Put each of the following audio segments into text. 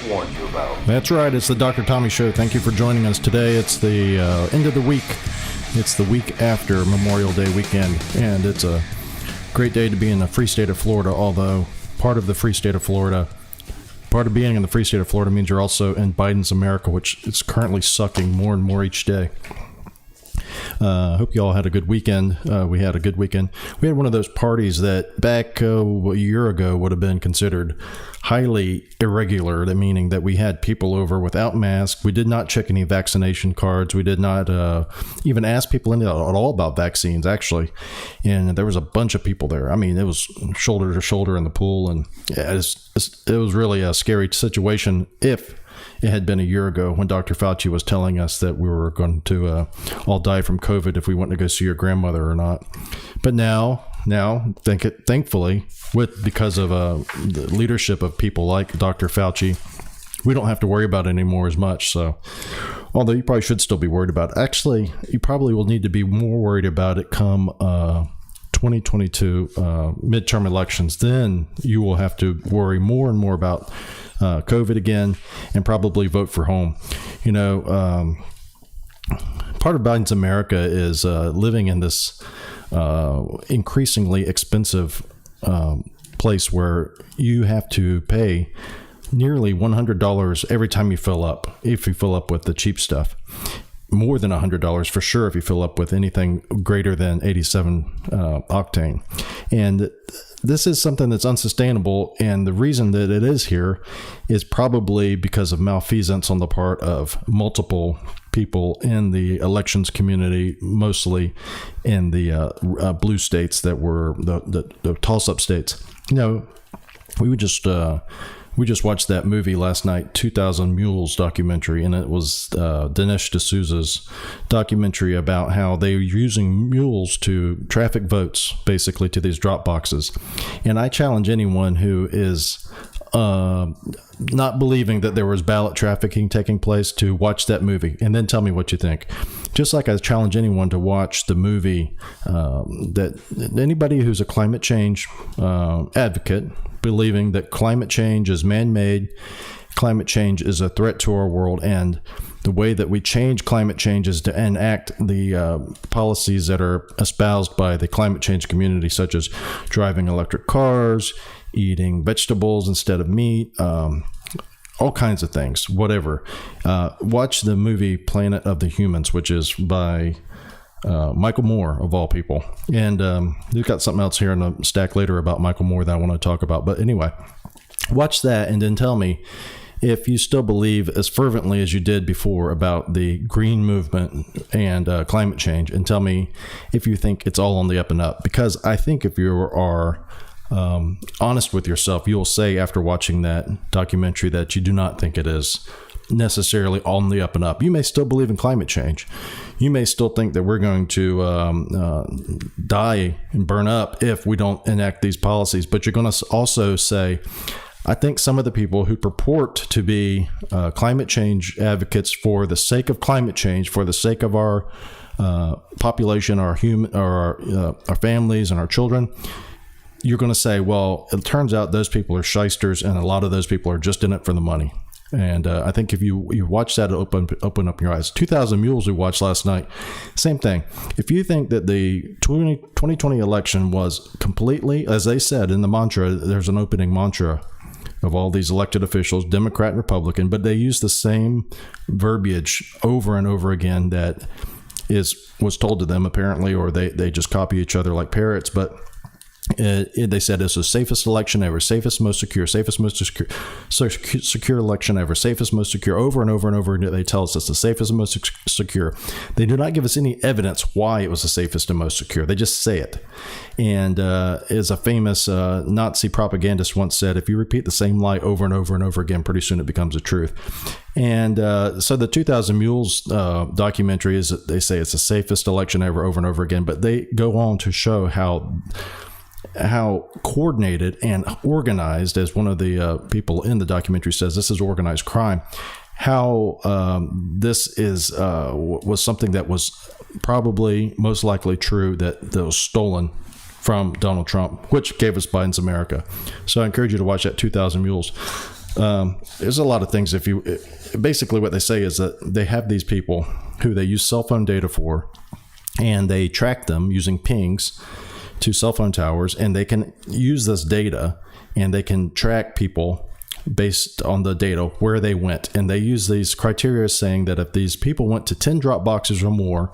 warned you about. That's right. It's the Dr. Tommy Show. Thank you for joining us today. It's the end of the week. It's the week after Memorial Day weekend, and it's a great day to be in the free state of Florida, although part of being in the free state of Florida means you're also in Biden's America, which is currently sucking more and more each day. Hope you all had a good weekend. We had a good weekend. We had one of those parties that back a year ago would have been considered highly irregular, meaning that we had people over without masks. We did not check any vaccination cards. We did not even ask people at all about vaccines, actually. And there was a bunch of people there. I mean, it was shoulder to shoulder in the pool, and it was really a scary situation if it had been a year ago when Dr. Fauci was telling us that we were going to all die from COVID if we went to go see your grandmother or not. But now, thankfully, because of the leadership of people like Dr. Fauci, we don't have to worry about it anymore as much. So, although you probably should still be worried about it. Actually, you probably will need to be more worried about it come 2022 midterm elections. Then you will have to worry more and more about COVID again, and probably vote for home. You know, part of Biden's America is living in this increasingly expensive place where you have to pay nearly $100 every time you fill up, if you fill up with the cheap stuff. More than $100 for sure if you fill up with anything greater than 87 octane. And this is something that's unsustainable, and the reason that it is here is probably because of malfeasance on the part of multiple people in the elections community, mostly in the blue states that were the toss-up states. You know, we just watched that movie last night, 2000 Mules documentary, and it was Dinesh D'Souza's documentary about how they were using mules to traffic votes, basically, to these drop boxes. And I challenge anyone who is not believing that there was ballot trafficking taking place to watch that movie and then tell me what you think. Just like I challenge anyone to watch the movie that anybody who's a climate change advocate, believing that climate change is man-made, climate change is a threat to our world, and the way that we change climate change is to enact the policies that are espoused by the climate change community, such as driving electric cars, eating vegetables instead of meat, all kinds of things, whatever. Watch the movie Planet of the Humans, which is by Michael Moore, of all people. And we've got something else here in the stack later about Michael Moore that I want to talk about. But anyway, watch that and then tell me if you still believe as fervently as you did before about the green movement and climate change, and tell me if you think it's all on the up and up. Because I think if you are honest with yourself, you'll say after watching that documentary that you do not think it is necessarily on the up and up. You may still believe in climate change. You may still think that we're going to die and burn up if we don't enact these policies, but you're going to also say, I think some of the people who purport to be climate change advocates for the sake of climate change, for the sake of our population, our families and our children, you're going to say, well, it turns out those people are shysters, and a lot of those people are just in it for the money. And I think if you watch that, open up your eyes. 2000 Mules we watched last night, same thing. If you think that the 2020 election was completely, as they said in the mantra, there's an opening mantra of all these elected officials, Democrat and Republican, but they use the same verbiage over and over again that was told to them apparently, or they just copy each other like parrots. But they said it's the safest election ever, safest, most secure election ever, safest, most secure, over and over and over. They tell us it's the safest and most secure. They do not give us any evidence why it was the safest and most secure. They just say it. And as a famous Nazi propagandist once said, if you repeat the same lie over and over and over again, pretty soon it becomes a truth. And so the 2000 Mules documentary is, they say it's the safest election ever, over and over again. But they go on to show how coordinated and organized, as one of the people in the documentary says, this is organized crime, how this was something that was probably most likely true, that was stolen from Donald Trump, which gave us Biden's America. So I encourage you to watch that 2000 Mules. There's a lot of things. Basically what they say is that they have these people who they use cell phone data for, and they track them using pings to cell phone towers, and they can use this data and they can track people based on the data where they went. And they use these criteria saying that if these people went to 10 drop boxes or more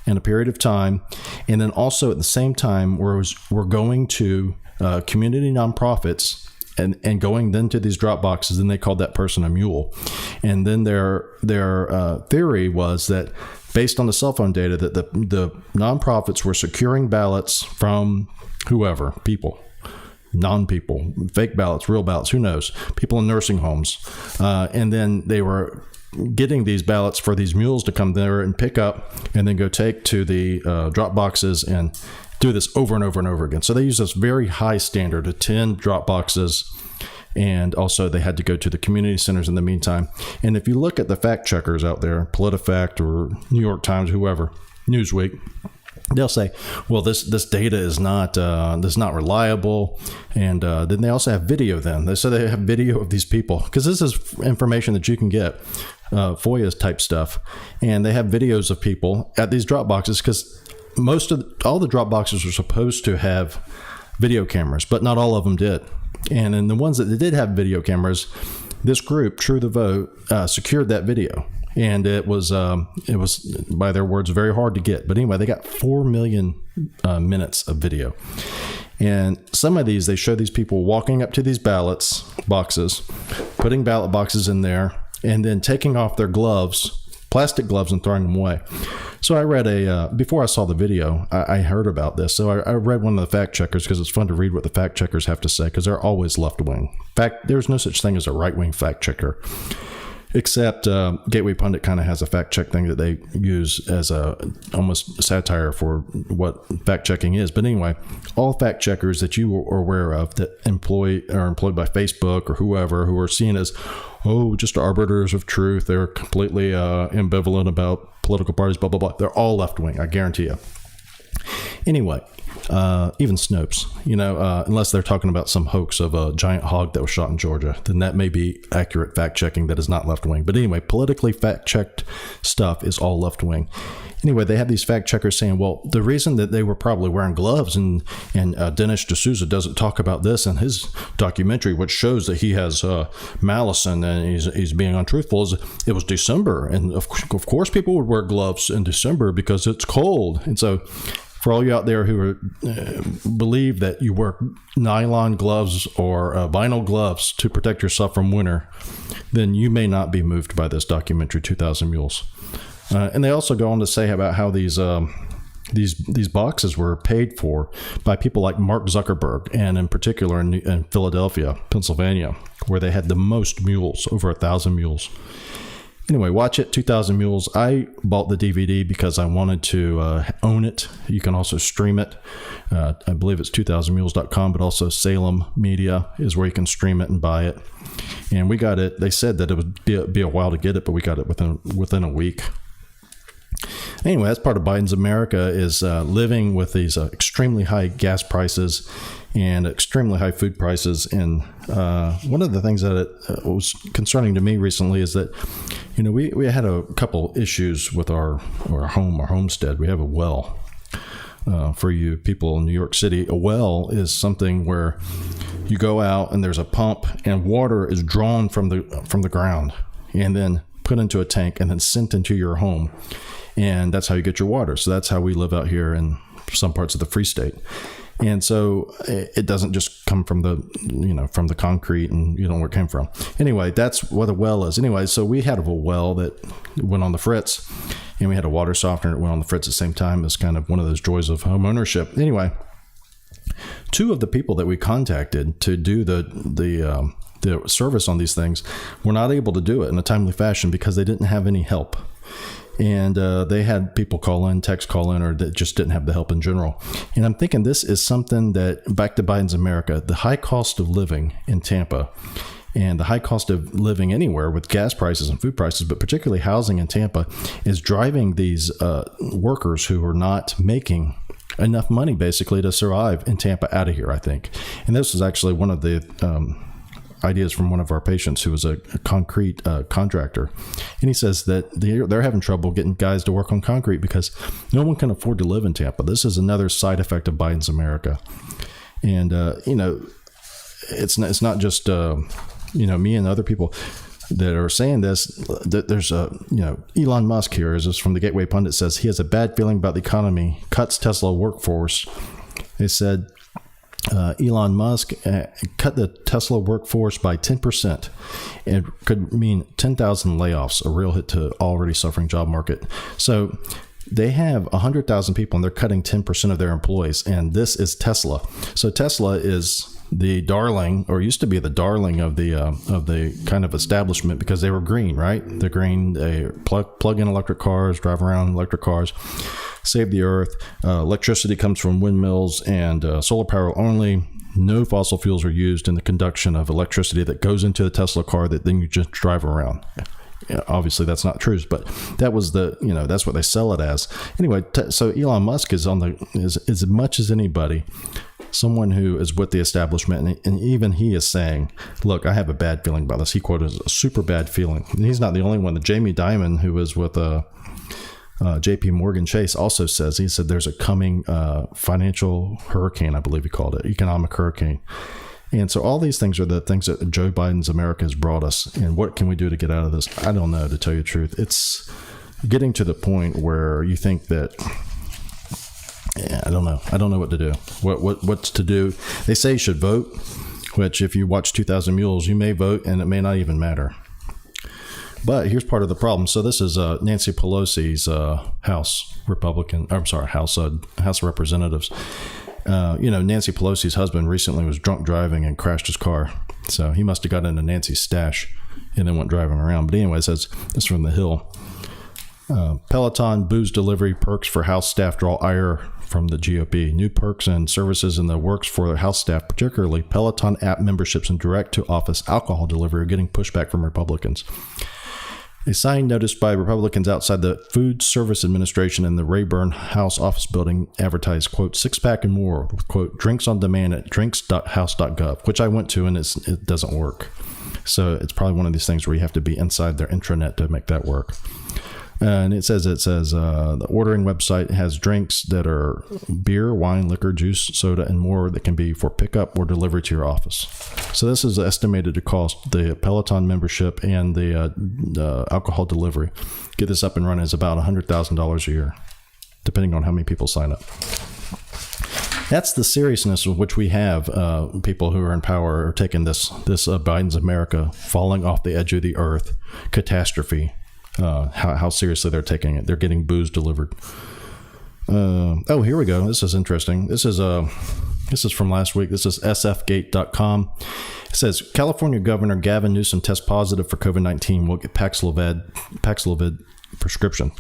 in a period of time, and then also at the same time we're going to community nonprofits and going then to these drop boxes, then they called that person a mule. And then their theory was that based on the cell phone data, that the nonprofits were securing ballots from whoever, people, non-people, fake ballots, real ballots, who knows, people in nursing homes. And then they were getting these ballots for these mules to come there and pick up and then go take to the drop boxes and do this over and over and over again. So they use this very high standard of 10 drop boxes. And also they had to go to the community centers in the meantime. And if you look at the fact checkers out there, PolitiFact or New York Times, whoever, Newsweek, they'll say, well, this data is not reliable. And then they also have video then. They say they have video of these people, because this is information that you can get, FOIA type stuff. And they have videos of people at these drop boxes, because all the drop boxes were supposed to have video cameras, but not all of them did. And in the ones that did have video cameras, this group, True the Vote, secured that video. And it was, by their words, very hard to get. But anyway, they got 4 million minutes of video. And some of these, they show these people walking up to these ballots boxes, putting ballot boxes in there, and then taking off their gloves, plastic gloves, and throwing them away. So I read before I saw the video, I heard about this. So I read one of the fact checkers, because it's fun to read what the fact checkers have to say, because they're always left wing. In fact, there's no such thing as a right wing fact checker, except Gateway Pundit kind of has a fact check thing that they use as almost satire for what fact checking is. But anyway, all fact checkers that you are aware of that are employed by Facebook or whoever, who are seen as, just arbiters of truth, they're completely ambivalent about political parties, blah, blah, blah. They're all left wing, I guarantee you. Anyway, even Snopes, unless they're talking about some hoax of a giant hog that was shot in Georgia, then that may be accurate fact checking that is not left wing. But anyway, politically fact checked stuff is all left wing. Anyway, they have these fact checkers saying, well, the reason that they were probably wearing gloves, and Dennis D'Souza doesn't talk about this in his documentary, which shows that he has malice and he's being untruthful, is it was December. And of course people would wear gloves in December because it's cold. And so for all you out there who believe that you wear nylon gloves or vinyl gloves to protect yourself from winter, then you may not be moved by this documentary, 2,000 Mules. And they also go on to say about how these boxes were paid for by people like Mark Zuckerberg, and in particular in Philadelphia, Pennsylvania, where they had the most mules, over 1,000 mules. Anyway, watch it, 2,000 Mules. I bought the DVD because I wanted to own it. You can also stream it. I believe it's 2000mules.com, but also Salem Media is where you can stream it and buy it. And we got it. They said that it would be a while to get it, but we got it within a week. Anyway, that's part of Biden's America, is living with these extremely high gas prices and extremely high food prices. And one of the things that was concerning to me recently is that, we had a couple issues with our homestead. We have a well. For you people in New York City, a well is something where you go out and there's a pump and water is drawn from the ground and then put into a tank and then sent into your home. And that's how you get your water. So that's how we live out here in some parts of the Free State. And so it doesn't just come from from the concrete and you don't know where it came from. Anyway, that's what a well is. Anyway, so we had a well that went on the fritz, and we had a water softener that went on the fritz at the same time. It's kind of one of those joys of home ownership. Anyway, two of the people that we contacted to do the service on these things were not able to do it in a timely fashion because they didn't have any help. And they had people text call in, or that just didn't have the help in general. And I'm thinking this is something that, back to Biden's America, the high cost of living in Tampa and the high cost of living anywhere with gas prices and food prices, but particularly housing in Tampa, is driving these workers who are not making enough money basically to survive in Tampa out of here, I think. And this was actually one of the ideas from one of our patients who was a concrete contractor. And he says that they're having trouble getting guys to work on concrete because no one can afford to live in Tampa. This is another side effect of Biden's America. And, it's not just, me and other people that are saying this. That there's Elon Musk here, is from the Gateway Pundit, says he has a bad feeling about the economy, cuts Tesla workforce. They said Elon Musk cut the Tesla workforce by 10%. It could mean 10,000 layoffs, a real hit to already suffering job market. So they have 100,000 people and they're cutting 10% of their employees. And this is Tesla. So Tesla is the darling, or used to be the darling of the kind of establishment, because they were green, right? They're green. They plug in electric cars, drive around electric cars, save the earth. Electricity comes from windmills and solar power only. No fossil fuels are used in the conduction of electricity that goes into the Tesla car that then you just drive around. Obviously, that's not true, but that was that's what they sell it as. Anyway, so Elon Musk is is as much as anybody someone who is with the establishment, and even he is saying, look, I have a bad feeling about this. He quoted a super bad feeling. And he's not the only one. The Jamie Dimon, who was with JP Morgan Chase, also says, he said there's a coming financial hurricane, I believe he called it, economic hurricane. And so all these things are the things that Joe Biden's America has brought us. And what can we do to get out of this? I don't know, to tell you the truth. It's getting to the point where you think that, I don't know. I don't know what to do. What's to do? They say you should vote, which if you watch 2,000 Mules, you may vote and it may not even matter. But here's part of the problem. So this is Nancy Pelosi's House of Representatives. Nancy Pelosi's husband recently was drunk driving and crashed his car. So he must have got into Nancy's stash and then went driving around. But anyway, it says, this is from The Hill. Peloton booze delivery perks for House staff draw ire from the GOP. New perks and services in the works for the House staff, particularly Peloton app memberships and direct-to-office alcohol delivery, are getting pushback from Republicans. A sign noticed by Republicans outside the Food Service Administration in the Rayburn House office building advertised, quote, six-pack and more, with, quote, drinks on demand at drinks.house.gov, which I went to and it doesn't work. So it's probably one of these things where you have to be inside their intranet to make that work. And it says the ordering website has drinks that are beer, wine, liquor, juice, soda, and more that can be for pickup or delivery to your office. So this is estimated to cost the Peloton membership and the alcohol delivery. Get this up and running is about $100,000 a year, depending on how many people sign up. That's the seriousness of which we have. People who are in power are taking this Biden's America falling off the edge of the earth catastrophe. How seriously they're taking it. They're getting booze delivered. Here we go. This is interesting. This is from last week. This is sfgate.com. It says California Governor Gavin Newsom tests positive for COVID-19. Will get Paxlovid prescription.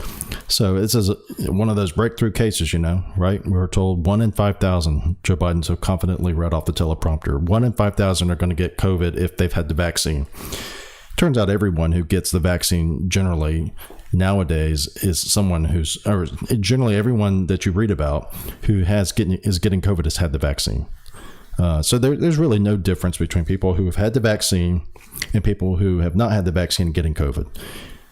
So this is one of those breakthrough cases, right? We were told 1 in 5,000. Joe Biden so confidently read off the teleprompter. 1 in 5,000 are going to get COVID if they've had the vaccine. Turns out everyone who gets the vaccine generally nowadays is someone or generally everyone that you read about who is getting COVID has had the vaccine. So there's really no difference between people who have had the vaccine and people who have not had the vaccine getting COVID.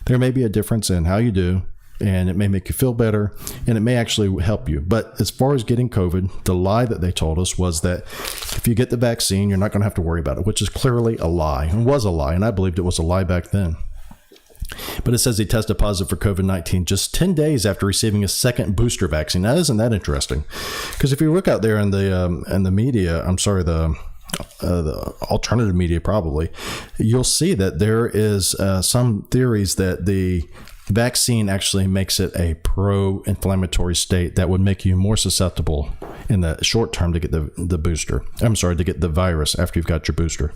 There may be a difference in how you do, and it may make you feel better, and it may actually help you. But as far as getting COVID, the lie that they told us was that if you get the vaccine, you're not going to have to worry about it, which is clearly a lie, and was a lie, and I believed it was a lie back then. But it says he tested positive for COVID-19 just 10 days after receiving a second booster vaccine. Now, isn't that interesting? Because if you look out there in the media, the alternative media probably, you'll see that there is some theories that the vaccine actually makes it a pro-inflammatory state that would make you more susceptible in the short term to get the booster. To get the virus after you've got your booster.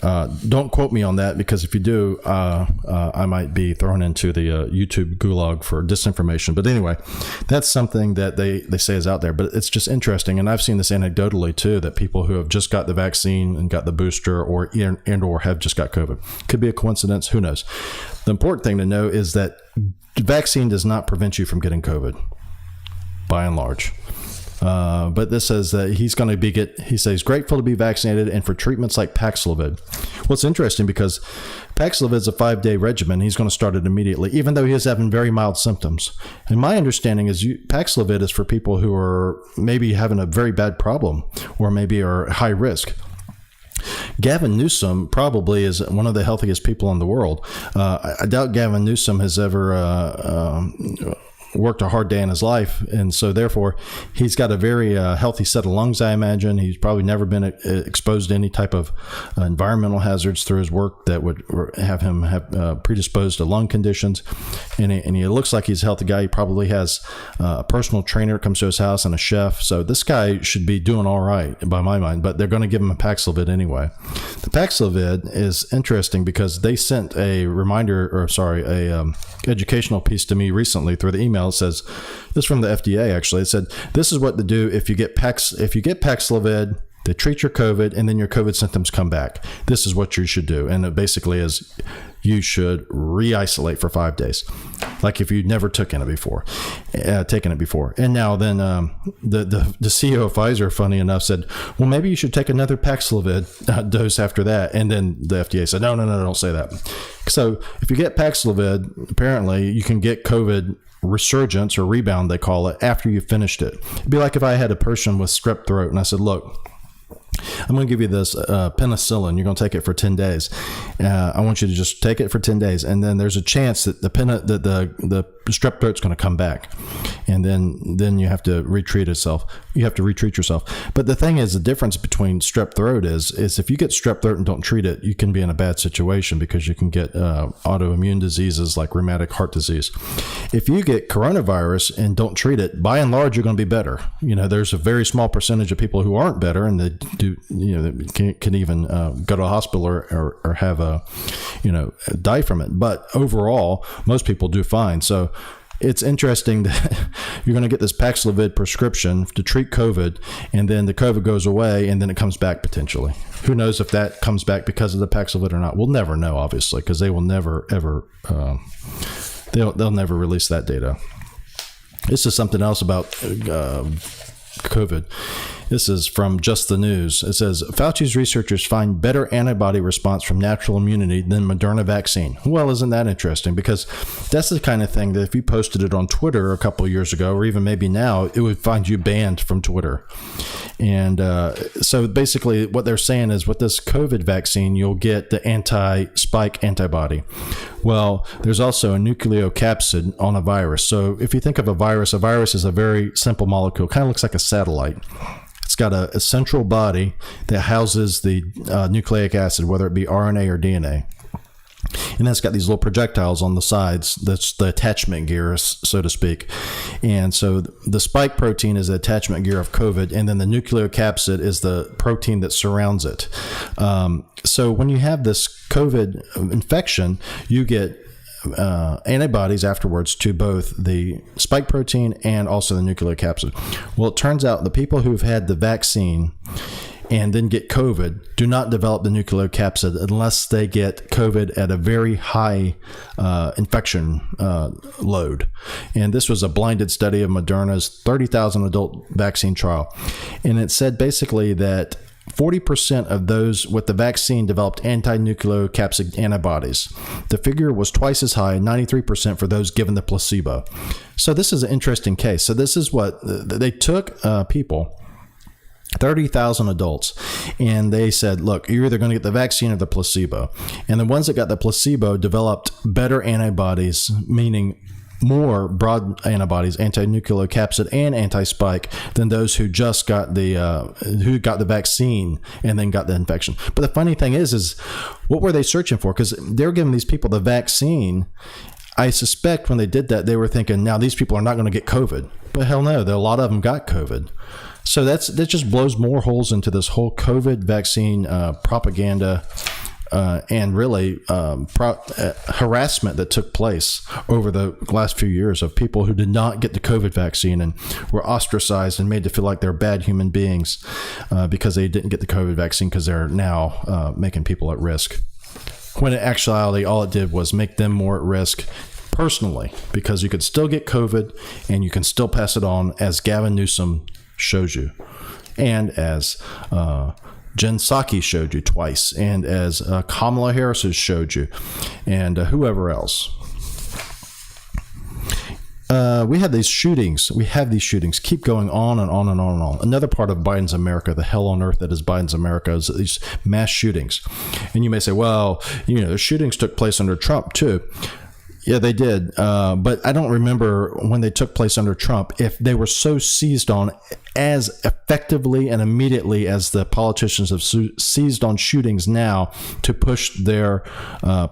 Don't quote me on that, because if you do, I might be thrown into the YouTube gulag for disinformation. But anyway, that's something that they say is out there. But it's just interesting, and I've seen this anecdotally too, that people who have just got the vaccine and got the booster or have just got COVID. Could be a coincidence. Who knows? The important thing to know is that the vaccine does not prevent you from getting COVID, by and large. But this says that he's going to he says grateful to be vaccinated and for treatments like Paxlovid. Well, it's interesting because Paxlovid's a 5-day regimen. He's going to start it immediately, even though he is having very mild symptoms. And my understanding is Paxlovid is for people who are maybe having a very bad problem or maybe are high risk. Gavin Newsom probably is one of the healthiest people in the world. I doubt Gavin Newsom has ever worked a hard day in his life, and so therefore he's got a very healthy set of lungs, I imagine. He's probably never been exposed to any type of environmental hazards through his work that would have him predisposed to lung conditions, and he looks like he's a healthy guy. He probably has a personal trainer that comes to his house and a chef, so this guy should be doing all right by my mind, but they're going to give him a Paxlovid anyway. The Paxlovid is interesting because they sent a educational piece to me recently through the email. It says, this is from the FDA actually. It said, this is what to do if you get Paxlovid, they treat your COVID, and then your COVID symptoms come back. This is what you should do. And it basically is, you should re-isolate for 5 days, like if you'd never taken it before. And now then the CEO of Pfizer, funny enough, said, well, maybe you should take another Paxlovid dose after that. And then the FDA said, no, don't say that. So if you get Paxlovid, apparently you can get COVID resurgence or rebound, they call it, after you finished it. It'd be like if I had a person with strep throat and I said, look, I'm going to give you this penicillin. You're going to take it for 10 days. I want you to just take it for 10 days. And then there's a chance that the strep throat's going to come back. And then you have to retreat yourself. But the thing is, the difference between strep throat is if you get strep throat and don't treat it, you can be in a bad situation because you can get autoimmune diseases like rheumatic heart disease. If you get coronavirus and don't treat it, by and large, you're going to be better. There's a very small percentage of people who aren't better, and they do, can even go to a hospital or have die from it. But overall, most people do fine. So it's interesting that you're going to get this Paxlovid prescription to treat COVID, and then the COVID goes away, and then it comes back potentially. Who knows if that comes back because of the Paxlovid or not? We'll never know, obviously, because they will never, ever, they'll never release that data. This is something else about COVID. This is from Just the News. It says, Fauci's researchers find better antibody response from natural immunity than Moderna vaccine. Well, isn't that interesting? Because that's the kind of thing that if you posted it on Twitter a couple of years ago, or even maybe now, it would find you banned from Twitter. And so basically what they're saying is with this COVID vaccine, you'll get the anti-spike antibody. Well, there's also a nucleocapsid on a virus. So if you think of a virus is a very simple molecule, kind of looks like a satellite. It's got a central body that houses the nucleic acid, whether it be RNA or DNA. And then it's got these little projectiles on the sides. That's the attachment gear, so to speak. And so the spike protein is the attachment gear of COVID, and then the nucleocapsid is the protein that surrounds it. So when you have this COVID infection, you get antibodies afterwards to both the spike protein and also the nucleocapsid. Well, it turns out the people who've had the vaccine and then get COVID do not develop the nucleocapsid unless they get COVID at a very high infection load. And this was a blinded study of Moderna's 30,000 adult vaccine trial. And it said basically that 40% of those with the vaccine developed anti-nucleocapsid antibodies. The figure was twice as high, 93% for those given the placebo. So this is an interesting case. So this is what they took people, 30,000 adults, and they said, look, you're either going to get the vaccine or the placebo. And the ones that got the placebo developed better antibodies, meaning more broad antibodies, anti-nucleocapsid and anti-spike, than those who just got the vaccine and then got the infection. But the funny thing is what were they searching for? Because they're giving these people the vaccine. I suspect when they did that, they were thinking, now these people are not going to get COVID. But hell no, a lot of them got COVID. So that just blows more holes into this whole COVID vaccine propaganda and really harassment that took place over the last few years of people who did not get the COVID vaccine and were ostracized and made to feel like they're bad human beings because they didn't get the COVID vaccine because they're now making people at risk. When in actuality, all it did was make them more at risk personally, because you could still get COVID and you can still pass it on, as Gavin Newsom shows you, and as Jen Psaki showed you twice, and as Kamala Harris has showed you, and whoever else. We have these shootings. Keep going on and on and on and on. Another part of Biden's America, the hell on earth that is Biden's America, is these mass shootings. And you may say, well, the shootings took place under Trump too. Yeah, they did. But I don't remember when they took place under Trump, if they were so seized on as effectively and immediately as the politicians have seized on shootings now to push their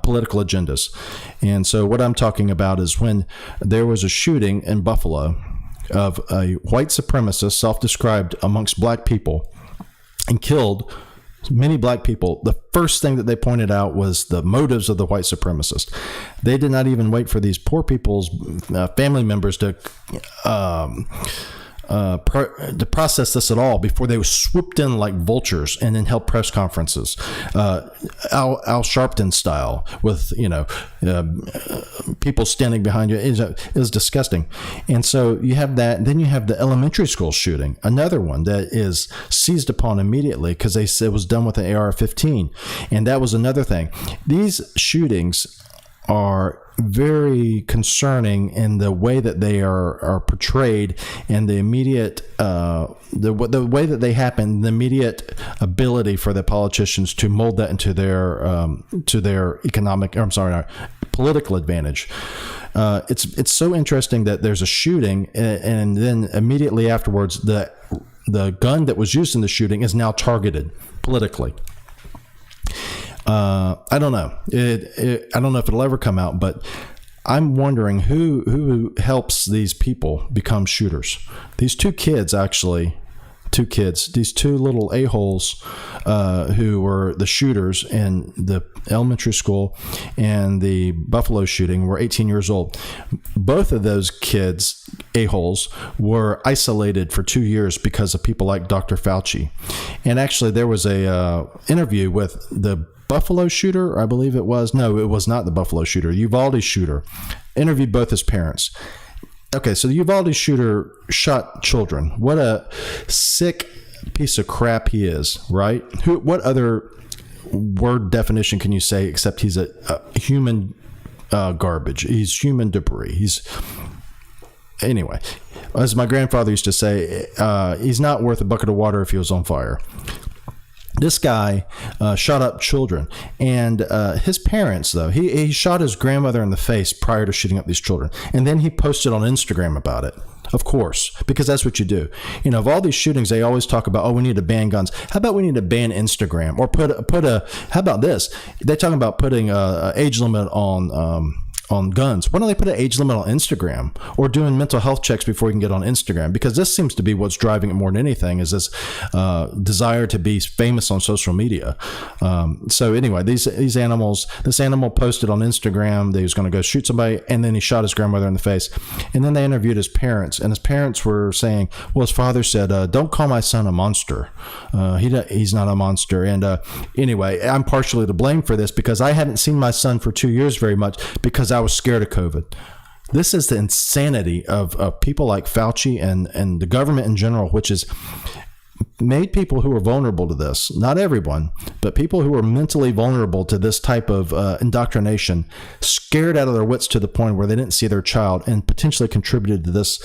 political agendas. And so what I'm talking about is when there was a shooting in Buffalo of a white supremacist, self-described, amongst black people, and killed many black people. The first thing that they pointed out was the motives of the white supremacist. They did not even wait for these poor people's family members to process this at all before they were swooped in like vultures and then held press conferences, Al Sharpton style, with people standing behind you. It was disgusting. And so you have that. Then you have the elementary school shooting, another one that is seized upon immediately because they said it was done with an AR-15, and that was another thing. These shootings are very concerning in the way that they are portrayed, and the immediate the way that they happen, the immediate ability for the politicians to mold that into their political advantage. It's so interesting that there's a shooting, and then immediately afterwards the gun that was used in the shooting is now targeted politically. I don't know. I don't know if it'll ever come out, but I'm wondering who helps these people become shooters. These these two little a-holes who were the shooters in the elementary school and the Buffalo shooting were 18 years old. Both of those kids, a-holes, were isolated for 2 years because of people like Dr. Fauci. And actually there was a interview with the Buffalo shooter, I believe it was. No, it was not the Buffalo shooter. Uvalde shooter interviewed both his parents. Okay, so the Uvalde shooter shot children. What a sick piece of crap he is, right? What other word definition can you say except he's a human garbage? He's human debris. Anyway, as my grandfather used to say, he's not worth a bucket of water if he was on fire. This guy shot up children, and his parents, though, he shot his grandmother in the face prior to shooting up these children. And then he posted on Instagram about it, of course, because that's what you do. Of all these shootings, they always talk about, we need to ban guns. How about we need to ban Instagram, or how about this? They're talking about putting an age limit on guns. Why don't they put an age limit on Instagram, or doing mental health checks before you can get on Instagram? Because this seems to be what's driving it more than anything, is this desire to be famous on social media. So anyway, this animal posted on Instagram that he was going to go shoot somebody, and then he shot his grandmother in the face. And then they interviewed his parents, and his parents were saying, well, his father said, don't call my son a monster. He's not a monster. And anyway, I'm partially to blame for this because I haven't seen my son for 2 years very much because I was scared of COVID. This is the insanity of people like Fauci and the government in general, which has made people who are vulnerable to this, not everyone, but people who are mentally vulnerable to this type of indoctrination, scared out of their wits to the point where they didn't see their child, and potentially contributed to this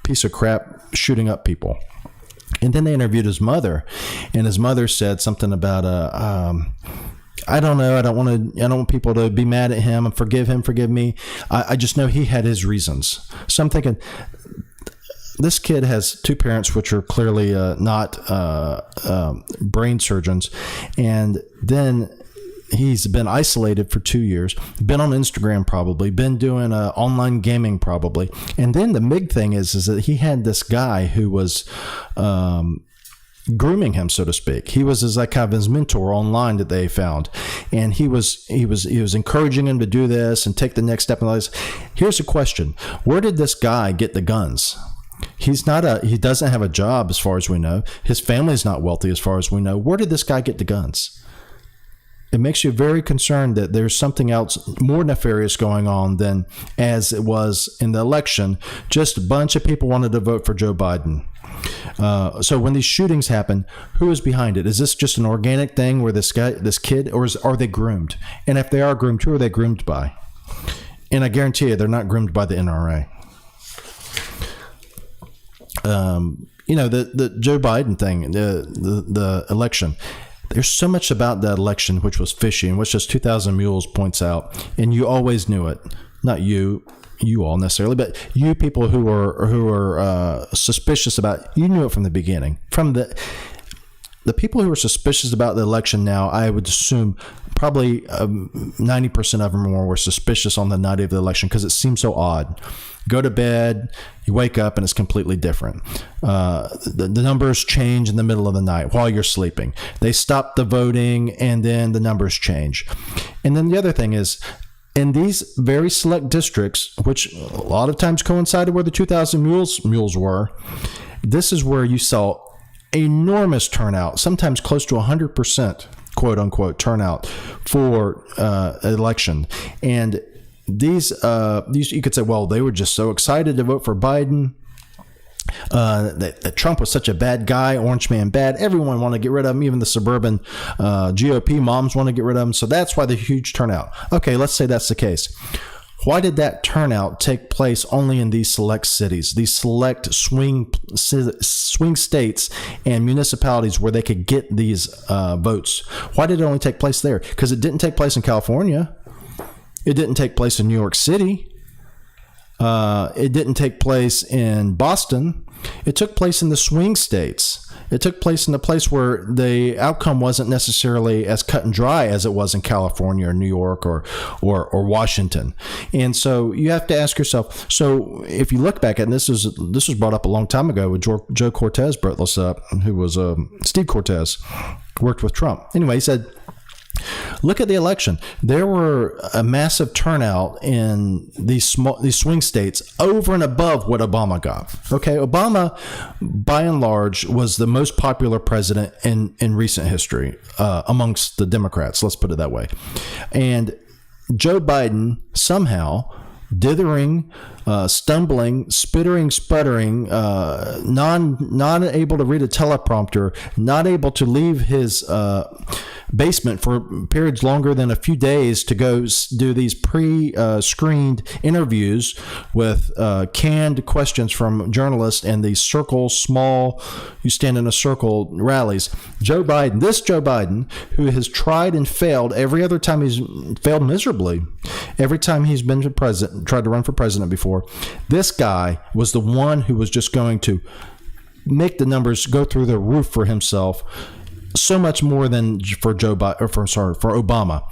piece of crap shooting up people. And then they interviewed his mother, and his mother said something about I don't know. I don't want people to be mad at him and forgive me. I just know he had his reasons. So I'm thinking, this kid has two parents which are clearly not brain surgeons, and then he's been isolated for 2 years, been on Instagram probably, been doing online gaming probably, and then the big thing is that he had this guy who was grooming him, so to speak. He was his mentor online that they found, and he was encouraging him to do this and take the next step in life. Here's a question: where did this guy get the guns? He doesn't have a job as far as we know. His family's not wealthy as far as we know. Where did this guy get the guns? it makes you very concerned that there's something else more nefarious going on than as it was in the election. Just a bunch of people wanted to vote for Joe Biden. So when these shootings happen, who is behind it? Is this just an organic thing where this kid, or are they groomed? And if they are groomed, who are they groomed by? And I guarantee you, they're not groomed by the NRA. The Joe Biden thing, the election. There's so much about that election which was fishy, and which just 2,000 Mules points out, and you always knew it. Not you all necessarily, but you people who are suspicious about, you knew it from the beginning. From the people who are suspicious about the election now, I would assume probably 90% of them or more were suspicious on the night of the election because it seemed so odd. Go to bed, you wake up, and it's completely different. The numbers change in the middle of the night while you're sleeping. They stop the voting, and then the numbers change. And then the other thing is, in these very select districts, which a lot of times coincided where the 2,000 mules were, this is where you saw enormous turnout, sometimes close to 100%, quote unquote, turnout for election. And these you could say, well, they were just so excited to vote for Biden. That Trump was such a bad guy, orange man bad. Everyone wanted to get rid of him. Even the suburban GOP moms want to get rid of him. So that's why the huge turnout. Okay, let's say that's the case. Why did that turnout take place only in these select cities, these select swing states and municipalities where they could get these votes? Why did it only take place there? Because it didn't take place in California. It didn't take place in New York City. It didn't take place in Boston. It took place in the swing states. It took place in the place where the outcome wasn't necessarily as cut and dry as it was in California or New York or Washington. And so you have to ask yourself, so if you look back at, and this was brought up a long time ago with Joe Cortez brought this up, who was Steve Cortez, worked with Trump. Anyway, he said, look at the election. There were a massive turnout in these swing states over and above what Obama got. Okay, Obama, by and large, was the most popular president in recent history amongst the Democrats. Let's put it that way. And Joe Biden somehow, dithering, stumbling, spittering, sputtering, not able to read a teleprompter, not able to leave his basement for periods longer than a few days to go do these pre-screened interviews with canned questions from journalists and these you stand in a circle rallies. Joe Biden, who has tried and failed every other time, he's failed miserably every time he's been tried to run for president before. This guy was the one who was just going to make the numbers go through the roof for himself, so much more than for for Obama.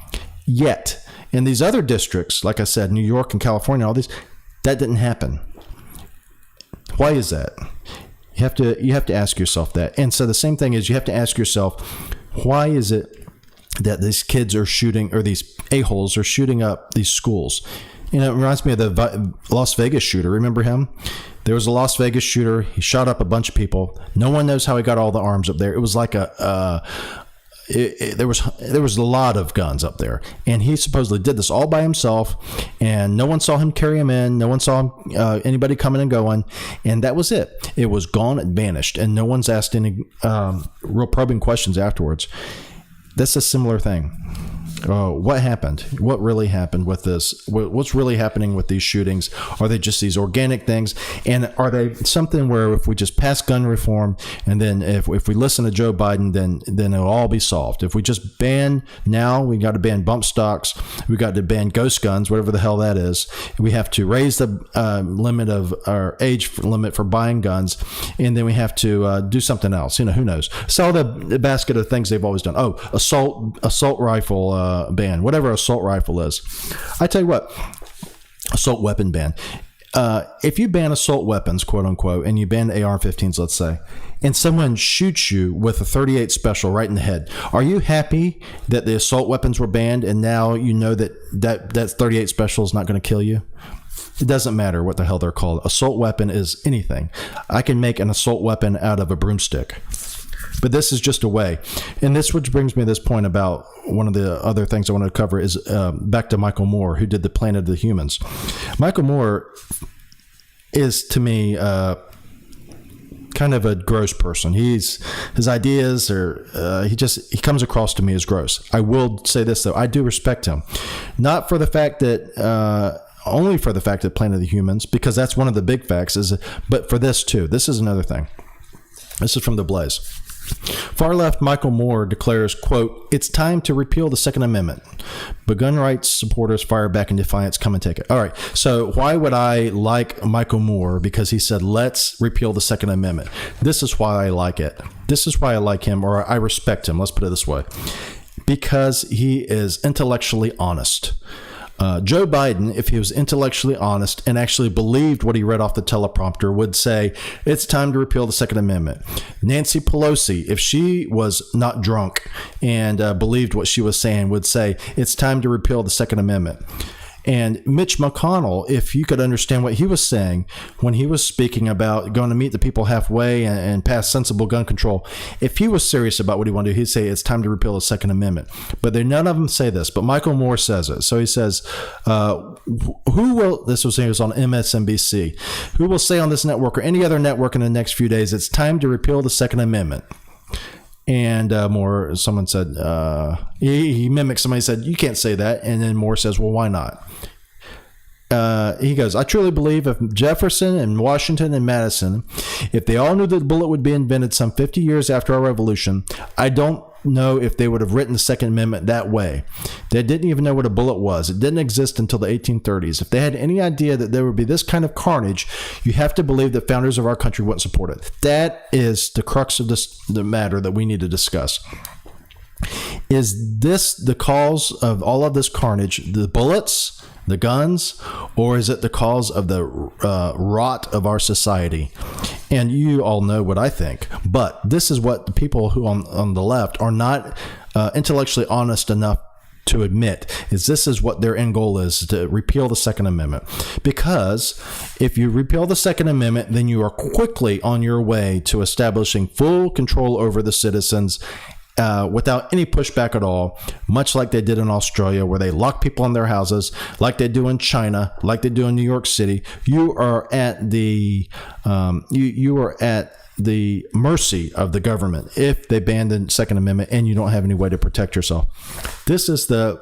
Yet in these other districts, like I said, New York and California, all these, that didn't happen. Why is that? You have to ask yourself that. And so the same thing is, you have to ask yourself, why is it that these kids are shooting, or these a-holes are shooting up these schools? It reminds me of the Las Vegas shooter. Remember him? There was a Las Vegas shooter. He shot up a bunch of people. No one knows how he got all the arms up there. It was like there was a lot of guns up there, and he supposedly did this all by himself, and no one saw him carry him in. No one saw anybody coming and going, and that was it. It was gone and vanished, and no one's asked any real probing questions afterwards. That's a similar thing. What happened? What really happened with this? What's really happening with these shootings? Are they just these organic things? And are they something where if we just pass gun reform, and then if we listen to Joe Biden, then it'll all be solved? If we just ban now, we got to ban bump stocks. We got to ban ghost guns, whatever the hell that is. We have to raise the limit of our age limit for buying guns, and then we have to do something else. Who knows? Sell the basket of things they've always done. Assault rifle ban, whatever assault rifle is. I tell you what, assault weapon ban. If you ban assault weapons, quote unquote, and you ban AR-15s, let's say, and someone shoots you with a .38 special right in the head, are you happy that the assault weapons were banned and now you know that .38 special is not going to kill you? It doesn't matter what the hell they're called. Assault weapon is anything. I can make an assault weapon out of a broomstick. But this is just a way. And this, which brings me to this point about one of the other things I want to cover is back to Michael Moore, who did the Planet of the Humans. Michael Moore is, to me, kind of a gross person. His ideas are, he comes across to me as gross. I will say this, though. I do respect him. Not for the fact that, only for the fact that Planet of the Humans, because that's one of the big facts, but for this too. This is another thing. This is from The Blaze. Far left Michael Moore declares, quote, "It's time to repeal the Second Amendment. But gun rights supporters fire back in defiance. Come and take it." All right. So why would I like Michael Moore? Because he said, let's repeal the Second Amendment. This is why I like it. This is why I like him, or I respect him. Let's put it this way. Because he is intellectually honest. Joe Biden, if he was intellectually honest and actually believed what he read off the teleprompter, would say, it's time to repeal the Second Amendment. Nancy Pelosi, if she was not drunk and believed what she was saying, would say, it's time to repeal the Second Amendment. And Mitch McConnell, if you could understand what he was saying when he was speaking about going to meet the people halfway and pass sensible gun control, if he was serious about what he wanted to do, he'd say it's time to repeal the Second Amendment. But none of them say this, but Michael Moore says it. So he says, who will, this was on MSNBC, who will say on this network or any other network in the next few days, it's time to repeal the Second Amendment? And Moore, someone said, he mimicked somebody, said, you can't say that. And then Moore says, well, why not? He goes, I truly believe if Jefferson and Washington and Madison, if they all knew that the bullet would be invented some 50 years after our revolution, I don't know if they would have written the Second Amendment that way. They didn't even know what a bullet was. It didn't exist until the 1830s. If they had any idea that there would be this kind of carnage, you have to believe that founders of our country wouldn't support it. That is the crux of the matter that we need to discuss. Is this the cause of all of this carnage, the bullets, the guns, or is it the cause of the rot of our society? And you all know what I think, but this is what the people who on the left are not intellectually honest enough to admit, is this is what their end goal is, to repeal the Second Amendment. Because if you repeal the Second Amendment, then you are quickly on your way to establishing full control over the citizens without any pushback at all, much like they did in Australia, where they lock people in their houses, like they do in China, like they do in New York City. You are at the you are at the mercy of the government if they ban the Second Amendment and you don't have any way to protect yourself. This is the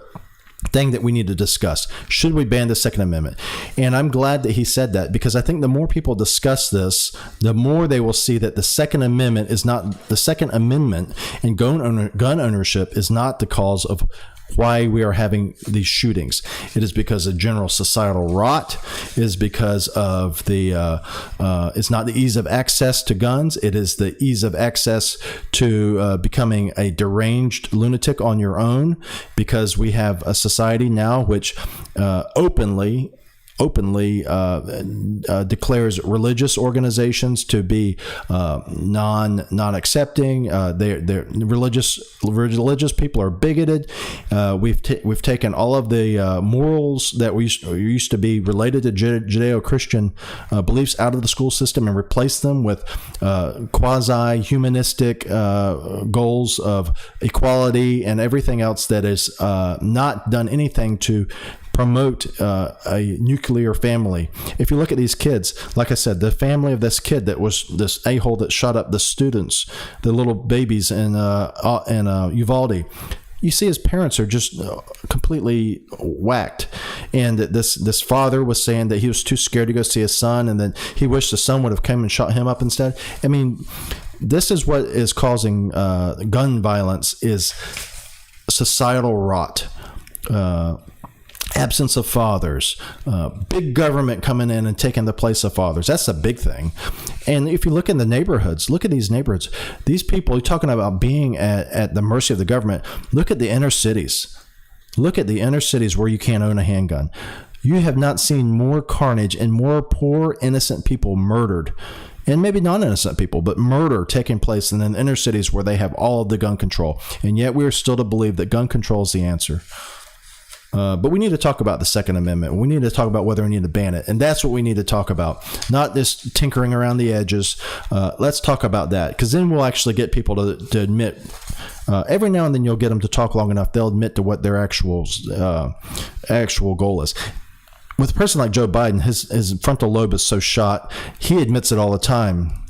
thing that we need to discuss. Should we ban the Second Amendment? And I'm glad that he said that, because I think the more people discuss this, the more they will see that the Second Amendment is not, the Second Amendment and gun ownership is not the cause of why we are having these shootings. It is because of general societal rot. It is because of it's not the ease of access to guns. It is the ease of access to becoming a deranged lunatic on your own, because we have a society now which openly declares religious organizations to be non-accepting. They're religious people are bigoted. We've taken all of the morals that we used to be related to Judeo-Christian beliefs out of the school system and replaced them with quasi-humanistic goals of equality and everything else that is not done anything to promote a nuclear family. If you look at these kids, like I said, the family of this kid that was this a-hole that shot up the students, the little babies in Uvalde, you see his parents are just completely whacked. And this father was saying that he was too scared to go see his son, and then he wished the son would have come and shot him up instead. I mean, this is what is causing gun violence, is societal rot. Absence of fathers, big government coming in and taking the place of fathers. That's a big thing. And if you look in the neighborhoods, look at these neighborhoods. These people, you're talking about being at the mercy of the government. Look at the inner cities. Look at the inner cities where you can't own a handgun. You have not seen more carnage and more poor, innocent people murdered. And maybe non-innocent people, but murder taking place in the inner cities where they have all of the gun control. And yet we are still to believe that gun control is the answer. But we need to talk about the Second Amendment. We need to talk about whether we need to ban it. And that's what we need to talk about, not this tinkering around the edges. Let's talk about that, because then we'll actually get people to admit. Every now and then you'll get them to talk long enough, they'll admit to what their actual goal is. With a person like Joe Biden, his frontal lobe is so shot, he admits it all the time,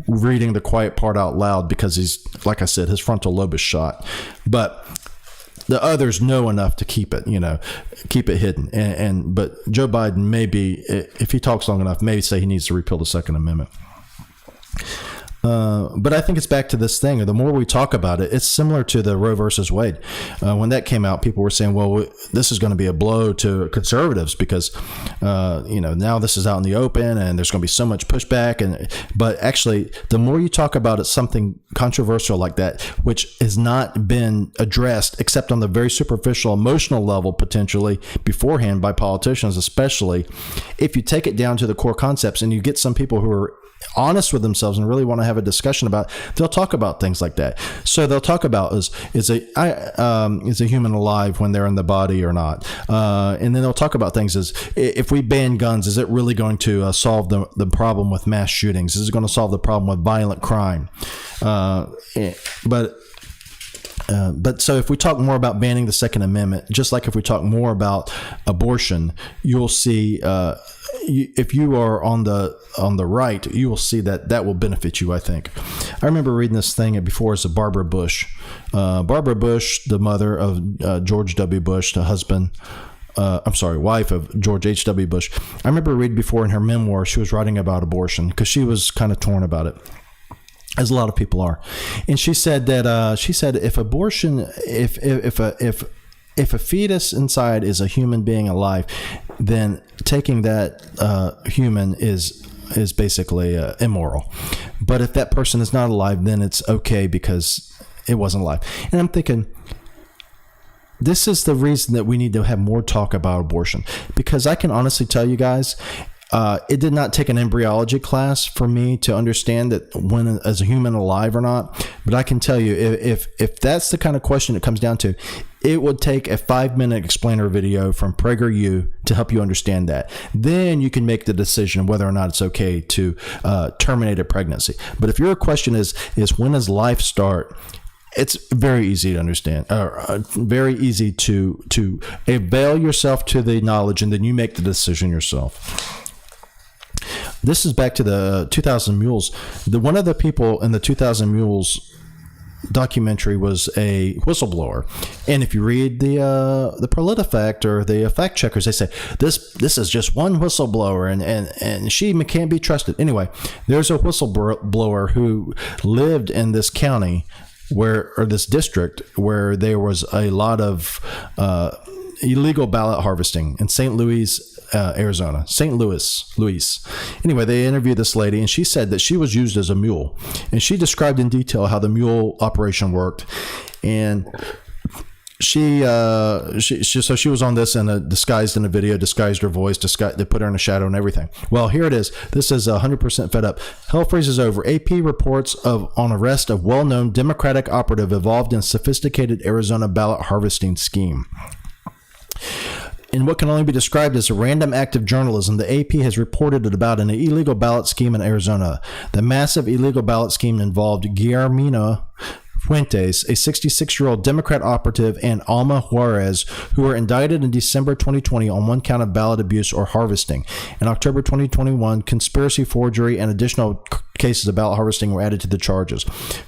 reading the quiet part out loud, because he's, like I said, his frontal lobe is shot. But the others know enough to keep it hidden. But Joe Biden maybe, if he talks long enough, maybe say he needs to repeal the Second Amendment. But I think it's back to this thing. The more we talk about it, it's similar to the Roe versus Wade. When that came out, people were saying, well, this is going to be a blow to conservatives because, now this is out in the open and there's going to be so much pushback. But actually, the more you talk about it, something controversial like that, which has not been addressed except on the very superficial emotional level, potentially beforehand by politicians, especially if you take it down to the core concepts and you get some people who are honest with themselves and really want to have a discussion about, they'll talk about things like that. So they'll talk about is a human alive when they're in the body or not, and then they'll talk about things as, if we ban guns, is it really going to solve the problem with mass shootings? Is it going to solve the problem with violent crime? But so if we talk more about banning the Second Amendment, just like if we talk more about abortion, you'll see, if you are on the right, you will see that will benefit you, I think. I remember reading this thing before as a Barbara Bush. Barbara Bush, the mother of George W. Bush, the wife of George H.W. Bush. I remember reading before in her memoir, she was writing about abortion because she was kind of torn about it, as a lot of people are. And she said that if abortion, if a fetus inside is a human being alive, then taking that human is basically immoral. But if that person is not alive, then it's okay because it wasn't alive. And I'm thinking, this is the reason that we need to have more talk about abortion, because I can honestly tell you guys, it did not take an embryology class for me to understand that when is a human alive or not. But I can tell you, if that's the kind of question it comes down to, it would take a 5-minute explainer video from PragerU to help you understand that. Then you can make the decision whether or not it's okay to terminate a pregnancy. But if your question is when does life start, it's very easy to understand, very easy to avail yourself to the knowledge, and then you make the decision yourself. This is back to the 2000 Mules. One of the people in the 2000 Mules documentary was a whistleblower, and if you read the PolitiFact or the fact checkers, they say this is just one whistleblower and she can't be trusted. Anyway, there's a whistleblower who lived in this county or this district where there was a lot of illegal ballot harvesting in St. Louis, Arizona. St. Louis. Anyway, they interviewed this lady, and she said that she was used as a mule. And she described in detail how the mule operation worked. And she was on this and disguised in a video, disguised her voice, they put her in a shadow and everything. Well, here it is. This is 100% fed up. Hell freezes over. AP reports on arrest of well-known Democratic operative involved in sophisticated Arizona ballot harvesting scheme. In what can only be described as a random act of journalism, the AP has reported about an illegal ballot scheme in Arizona. The massive illegal ballot scheme involved Guillermina Fuentes, a 66-year-old Democrat operative, and Alma Juarez, who were indicted in December 2020 on one count of ballot abuse or harvesting. In October 2021, conspiracy, forgery, and additional cases of ballot harvesting were added to the charges.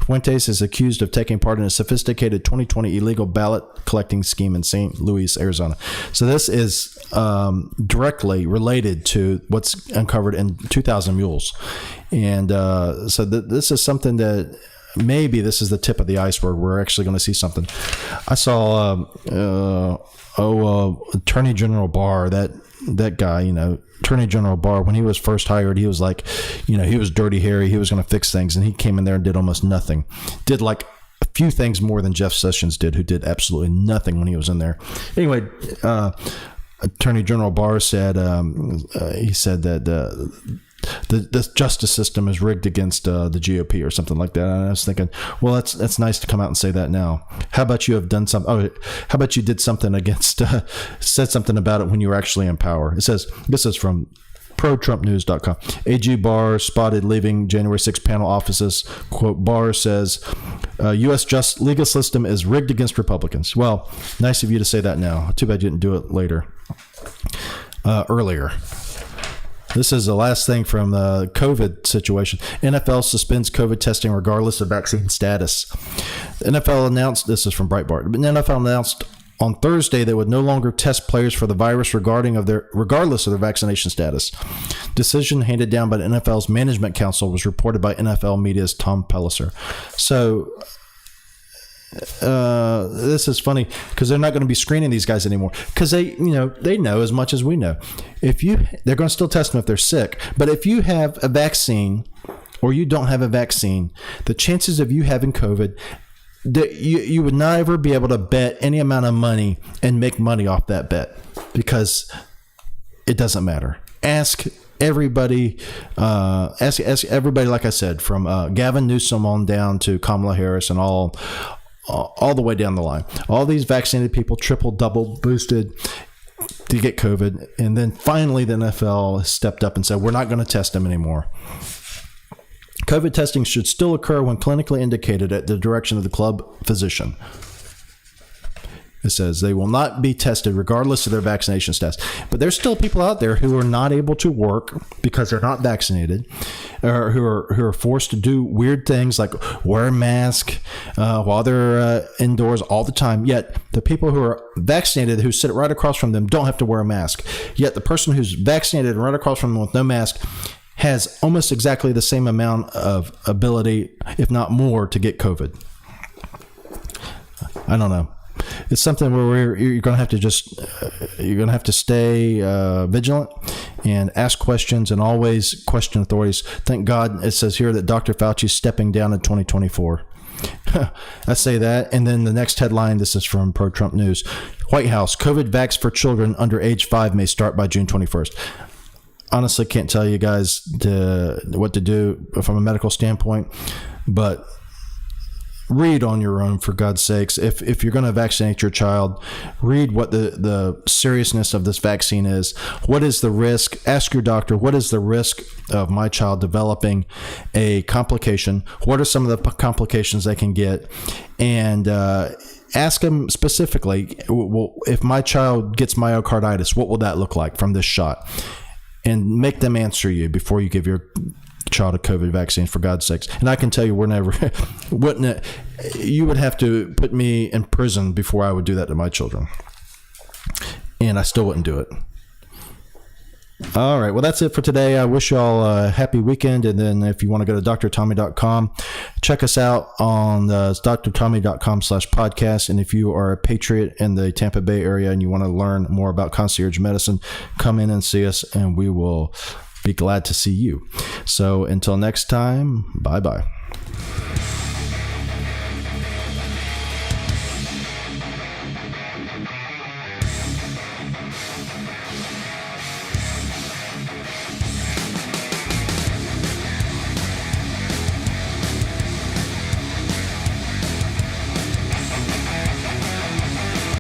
Fuentes is accused of taking part in a sophisticated 2020 illegal ballot collecting scheme in St. Louis, Arizona. So this is directly related to what's uncovered in 2000 Mules. And so this is something that maybe this is the tip of the iceberg. We're actually going to see something. I saw Attorney General Barr, that guy, Attorney General Barr, when he was first hired, he was like, he was Dirty Harry. He was going to fix things, and he came in there and did almost nothing. Did like a few things more than Jeff Sessions did, who did absolutely nothing when he was in there. Anyway, Attorney General Barr said, he said that the justice system is rigged against the GOP or something like that. And I was thinking, well, that's nice to come out and say that now. How about you have done something? Oh, how about you did something against, said something about it when you were actually in power? It says, this is from ProTrumpNews.com. AG Barr spotted leaving January 6 panel offices. Quote, Barr says, U.S. legal system is rigged against Republicans. Well, nice of you to say that now. Too bad you didn't do it earlier. This is the last thing from the COVID situation. NFL suspends COVID testing regardless of vaccine status. The NFL announced, this is from Breitbart, but the NFL announced on Thursday they would no longer test players for the virus regardless of their vaccination status. Decision handed down by the NFL's Management Council was reported by NFL Media's Tom Pellicer. So this is funny because they're not going to be screening these guys anymore because they know as much as we know. They're going to still test them if they're sick, but if you have a vaccine or you don't have a vaccine, the chances of you having COVID, you would never be able to bet any amount of money and make money off that bet because it doesn't matter. Ask everybody, like I said, from Gavin Newsom on down to Kamala Harris and all the way down the line. All these vaccinated people, triple, double boosted to get COVID. And then finally the NFL stepped up and said, we're not going to test them anymore. COVID testing should still occur when clinically indicated at the direction of the club physician. It says they will not be tested regardless of their vaccination status. But there's still people out there who are not able to work because they're not vaccinated, or who are forced to do weird things like wear a mask while they're indoors all the time. Yet the people who are vaccinated who sit right across from them don't have to wear a mask. Yet the person who's vaccinated and right across from them with no mask has almost exactly the same amount of ability, if not more, to get COVID. I don't know. It's something where you're going to have to stay vigilant and ask questions and always question authorities. Thank God it says here that Dr. Fauci is stepping down in 2024. I say that. And then the next headline, this is from Pro-Trump News. White House, COVID vax for children under age 5 may start by June 21st. Honestly, can't tell you guys what to do from a medical standpoint, but read on your own, for God's sakes. If you're going to vaccinate your child, read what the seriousness of this vaccine is. What is the risk? Ask your doctor, what is the risk of my child developing a complication? What are some of the complications they can get? And ask them specifically, well, if my child gets myocarditis, what will that look like from this shot? And make them answer you before you give your child a COVID vaccine, for God's sakes. And I can tell you, you would have to put me in prison before I would do that to my children. And I still wouldn't do it. All right. Well, that's it for today. I wish you all a happy weekend. And then if you want to go to drtommy.com, check us out on drtommy.com/podcast. And if you are a patriot in the Tampa Bay area and you want to learn more about concierge medicine, come in and see us and we will be glad to see you. So until next time, bye-bye.